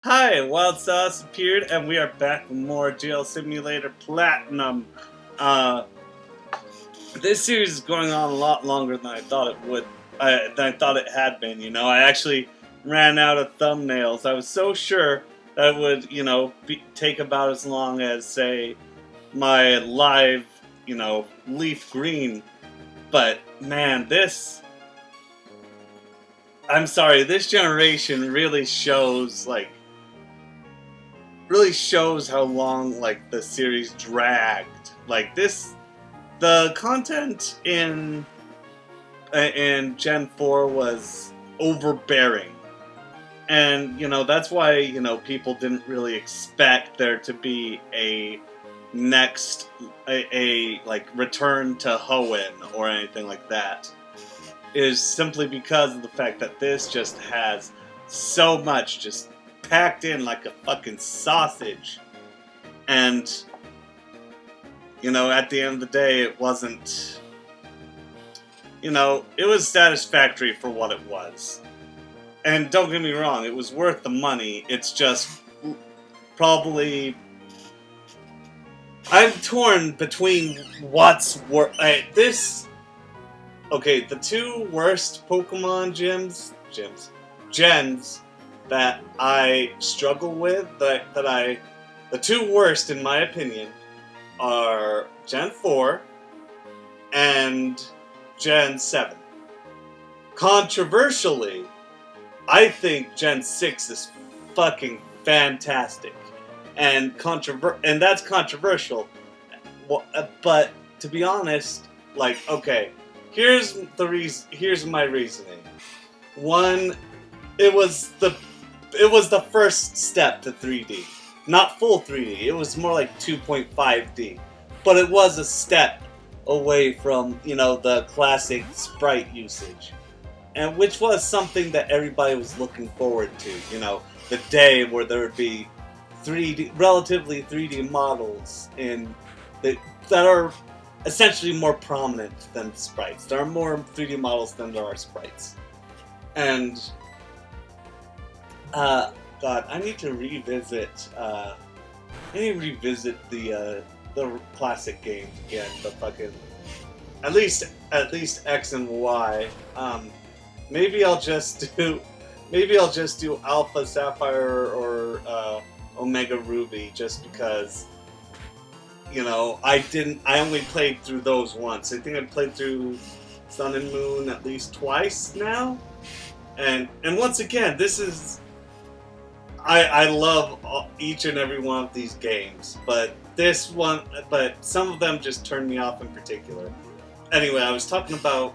Hi, Wild Sauce appeared, and we are back with more GL Simulator Platinum. Uh, this series is going on a lot longer than I thought it would. Than I thought it had been. I actually ran out of thumbnails. I was so sure that it would, take about as long as, say, my live, leaf green. But man, I'm sorry, this generation really shows how long the series dragged. The content in Gen 4 was overbearing, and that's why people didn't really expect there to be a return to Hoenn or anything like that. Is simply because of the fact that this just has so much just packed in like a fucking sausage. And, at the end of the day, it wasn't, it was satisfactory for what it was. And don't get me wrong, it was worth the money. It's just probably... I'm torn between what's worth... Okay, the two worst Pokemon gens that I struggle with, the two worst in my opinion, are Gen 4 and Gen 7. Controversially, I think Gen 6 is fucking fantastic. And that's controversial. But to be honest, okay, here's my reasoning. One, it was the first step to 3D. Not full 3D, it was more like 2.5D. But it was a step away from, the classic sprite usage. And which was something that everybody was looking forward to, the day where there would be relatively 3D models that are essentially more prominent than sprites. There are more 3D models than there are sprites. And God, I need to revisit the classic games again. The fucking at least X and Y. Maybe I'll just do Alpha Sapphire or Omega Ruby just because. I only played through those once. I think I played through Sun and Moon at least twice now. And once again, this is... I love each and every one of these games, but some of them just turned me off in particular. Anyway, I was talking about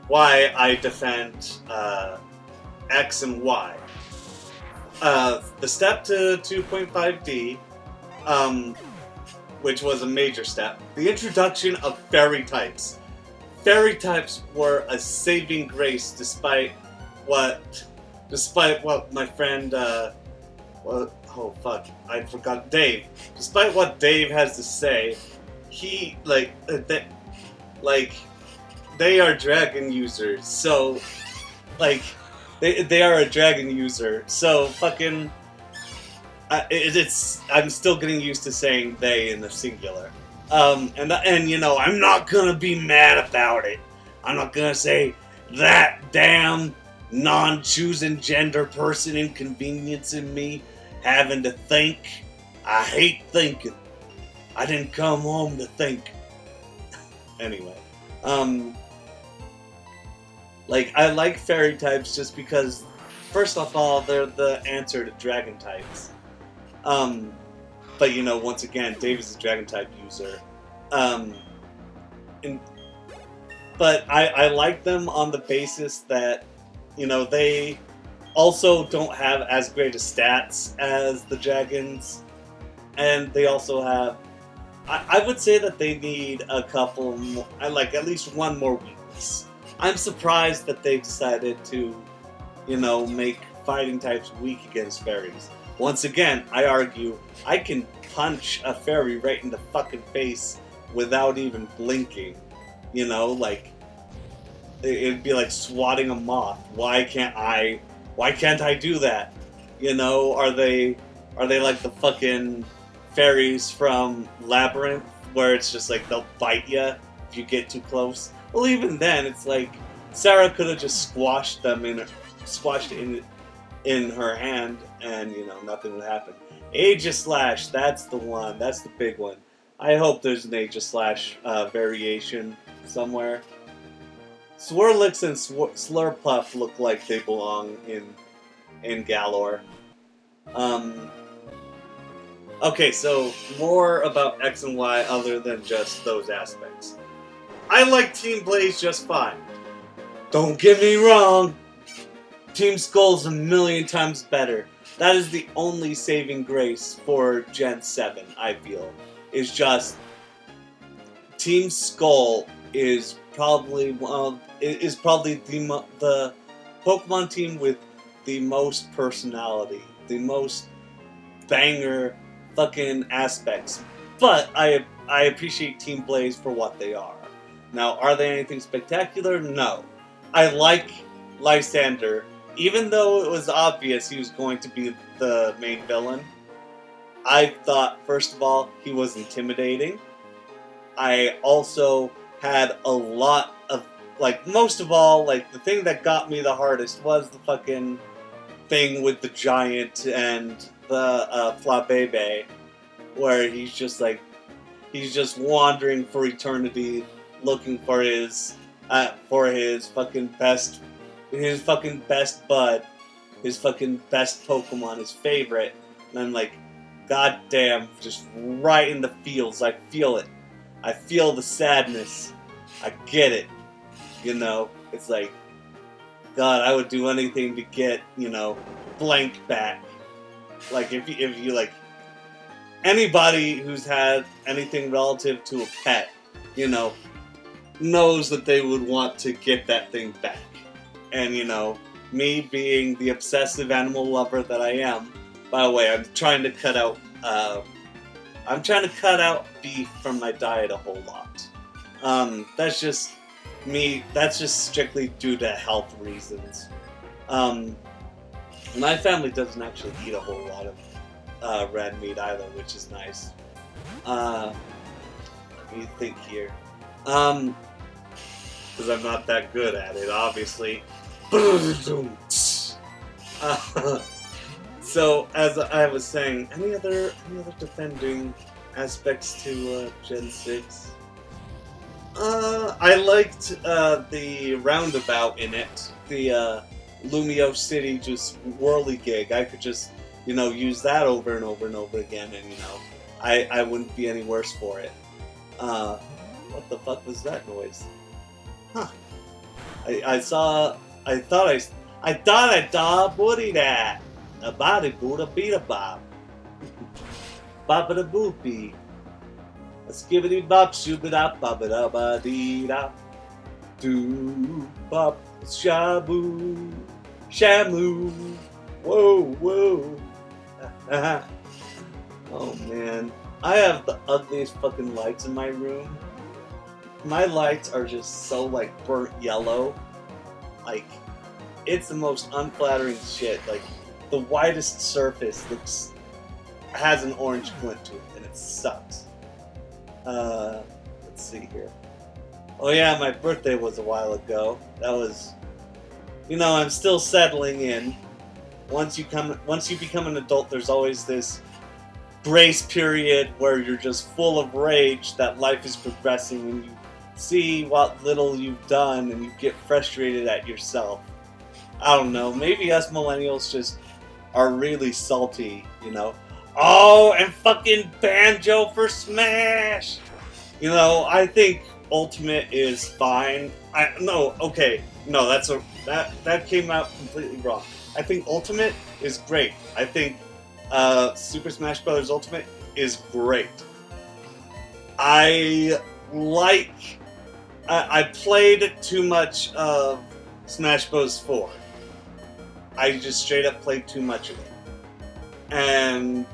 why I defend X and Y. The step to 2.5D, which was a major step. The introduction of fairy types. Fairy types were a saving grace despite what my friend, I forgot, Dave. Despite what Dave has to say, he, they are dragon users, so, they are a dragon user, so fucking... I'm still getting used to saying they in the singular. And I'm not gonna be mad about it. I'm not gonna say that damn non-choosing gender person inconveniencing me having to think. I hate thinking. I didn't come home to think. Anyway, I like fairy types just because, first of all, they're the answer to dragon types. But once again, Dave is a dragon type user. But I like them on the basis that, they also don't have as great a stats as the dragons. And they also have, I would say that they need a couple more, at least one more weakness. I'm surprised that they decided to, make fighting types weak against fairies. Once again, I argue, I can punch a fairy right in the fucking face without even blinking. It'd be like swatting a moth. Why can't I do that? You know, are they like the fucking fairies from Labyrinth, where it's just like they'll bite you if you get too close? Well, even then, it's like Sarah could have just squashed it in her hand, and you know nothing would happen. Aegis-Slash, that's the one. That's the big one. I hope there's an Aegis-Slash variation somewhere. Swirlix and Slurpuff look like they belong in Galore. Okay, so more about X and Y other than just those aspects. I like Team Blaze just fine. Don't get me wrong. Team Skull's a million times better. That is the only saving grace for Gen 7, I feel. Is just Team Skull is probably the Pokemon team with the most personality, the most banger fucking aspects. But I appreciate Team Blaze for what they are. Now, are they anything spectacular? No. I like Lysander, even though it was obvious he was going to be the main villain. I thought, first of all, he was intimidating. I also had a lot of, like, most of all, like, the thing that got me the hardest was the fucking thing with the giant and the Flabebe, where he's just wandering for eternity, looking for his fucking best bud, his fucking best Pokemon, his favorite, and I'm like, god damn, just right in the feels. I feel it. I feel the sadness. I get it. You know, it's like, God, I would do anything to get, you know, blank back. Like, if you like, anybody who's had anything relative to a pet, you know, knows that they would want to get that thing back. And, you know, me being the obsessive animal lover that I am, by the way, I'm trying to cut out beef from my diet a whole lot. That's just me. That's just strictly due to health reasons. My family doesn't actually eat a whole lot of red meat either, which is nice. Let me think here. Because I'm not that good at it, obviously. So, as I was saying, any other defending aspects to Gen 6? I liked the roundabout in it. The Lumio City just whirligig. I could just, you know, use that over and over and over again, and, you know, I wouldn't be any worse for it. What the fuck was that noise? Huh. I thought I saw Woody that. A body Buddha beat a bob. Baba da boopy. A skibbity bop shoobida baba da ba dee da. Doo bop shabu. Shamu. Whoa, whoa. Oh man. I have the ugliest fucking lights in my room. My lights are just so, like, burnt yellow. Like, it's the most unflattering shit. Like, the widest surface has an orange glint to it, and it sucks. Let's see here. Oh yeah, my birthday was a while ago. That was, you know, I'm still settling in. Once you become an adult, there's always this grace period where you're just full of rage that life is progressing, and you see what little you've done, and you get frustrated at yourself. I don't know, maybe us millennials just are really salty, you know? Oh, and fucking Banjo for Smash! You know, I think Ultimate is fine. That came out completely wrong. I think Ultimate is great. I think Super Smash Bros. Ultimate is great. I played too much of Smash Bros. 4. I just straight up played too much of it. And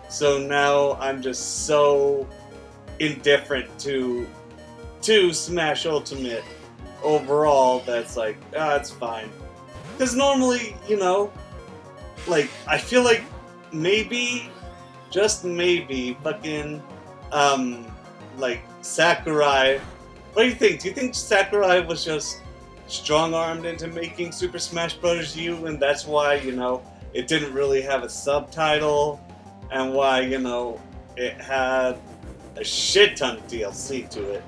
so now I'm just so indifferent to Smash Ultimate overall that's like, it's fine. Because normally, you know, like, I feel like maybe, just maybe, fucking, like, Sakurai. What do you think? Do you think Sakurai was just strong-armed into making Super Smash Bros. U, and that's why, you know, it didn't really have a subtitle, and why, you know, it had a shit ton of DLC to it.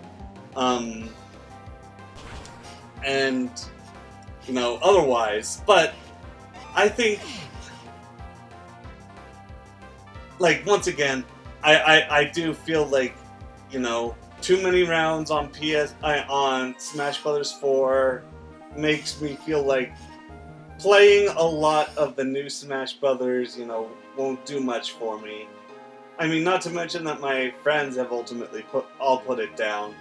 And, you know, otherwise. But I think, like, once again, I do feel like, you know, too many rounds on on Smash Brothers 4 makes me feel like playing a lot of the new Smash Brothers, you know, won't do much for me. I mean, not to mention that my friends have ultimately put it down.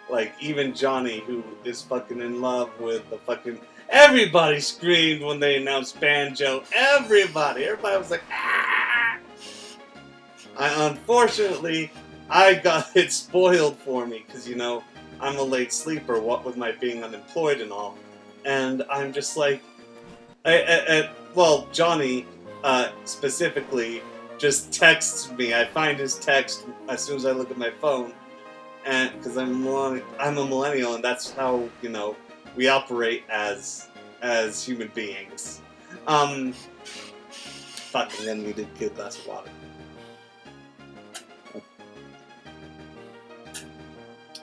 Like, even Johnny, who is fucking in love with the fucking... Everybody screamed when they announced Banjo. Everybody was like, ah! Unfortunately, I got it spoiled for me, because, you know, I'm a late sleeper, what with my being unemployed and all. And I'm just like... well, Johnny, specifically, just texts me. I find his text as soon as I look at my phone. And because I'm a millennial, and that's how, you know, we operate as human beings. Fucking then we did get a glass of water.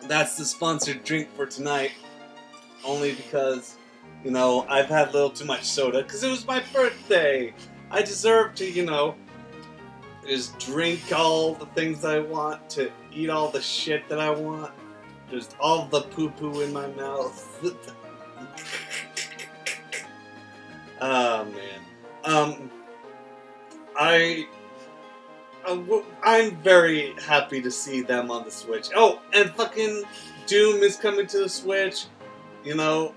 That's the sponsored drink for tonight. Only because, you know, I've had a little too much soda because it was my birthday. I deserve to, you know, just drink all the things I want, to eat all the shit that I want, just all the poo-poo in my mouth. Oh, man. I'm very happy to see them on the Switch. Oh, and fucking Doom is coming to the Switch. You know,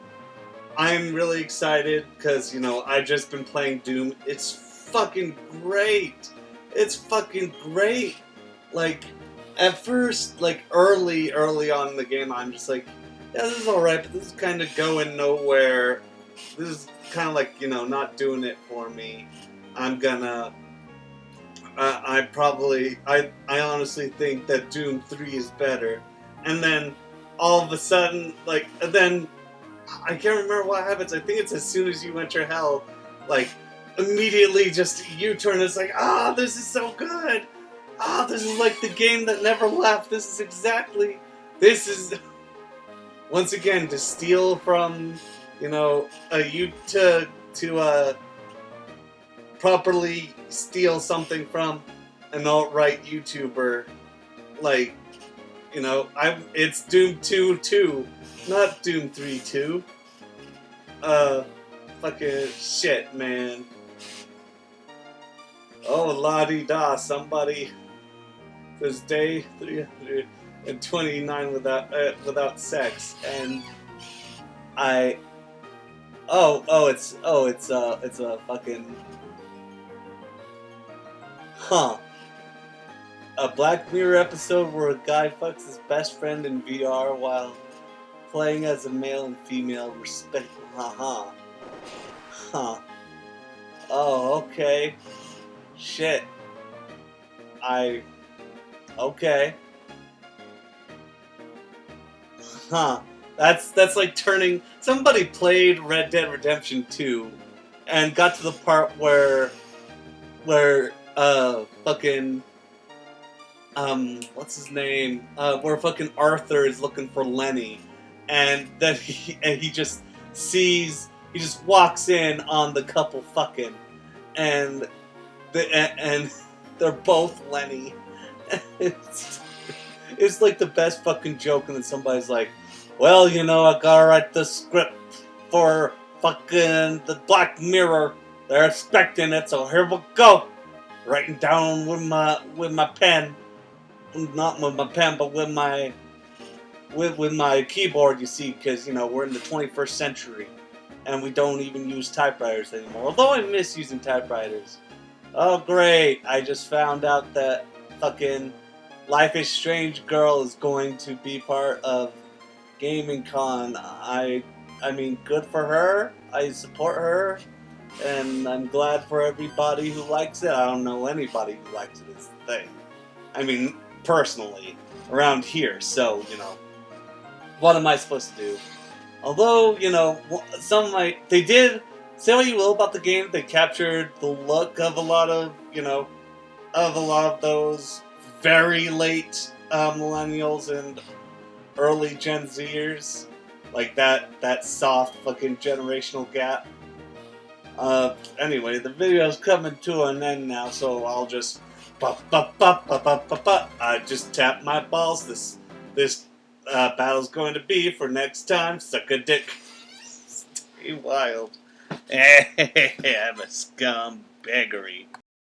I'm really excited because, you know, I've just been playing Doom. It's fucking great. It's fucking great. Like, at first, like, early on in the game, I'm just like, yeah, this is alright, but this is kind of going nowhere. This is kind of like, you know, not doing it for me. I'm gonna... I honestly think that Doom 3 is better. And then, all of a sudden, like, and then, I can't remember what happens. I think it's as soon as you enter hell, like, immediately just U-turn. It's like, this is so good. This is like the game that never left. This is, once again, to steal from, you know, to properly steal something from an alt-right YouTuber, like, you know, it's Doom 2, not Doom 3, fucking shit, man. Oh, la-di-da, somebody, this day 329 without sex, and it's a fucking, a Black Mirror episode where a guy fucks his best friend in VR while playing as a male and female respectively. Oh, okay. Shit. Okay. That's like turning... Somebody played Red Dead Redemption 2 and got to the part where fucking... what's his name? Where fucking Arthur is looking for Lenny, and then he just walks in on the couple fucking, and they're both Lenny. It's like the best fucking joke, and then somebody's like, well, you know, I gotta write the script for fucking the Black Mirror. They're expecting it, so here we go. Writing down with my pen. Not with my pen, but with my keyboard, you see, because, you know, we're in the 21st century, and we don't even use typewriters anymore. Although I miss using typewriters. Oh, great. I just found out that fucking Life is Strange girl is going to be part of Gaming Con. I mean, good for her. I support her. and I'm glad for everybody who likes it. I don't know anybody who likes it. It's the thing. I mean, personally, around here. So, what am I supposed to do? Although, they did, say what you will about the game, they captured the look of a lot of, of those very late millennials and early Gen Zers. Like that soft fucking generational gap. Anyway, the video's coming to an end now, so I'll just I just tap my balls. This battle's going to be for next time. Suck a dick. Stay wild. I'm a scumbaggery.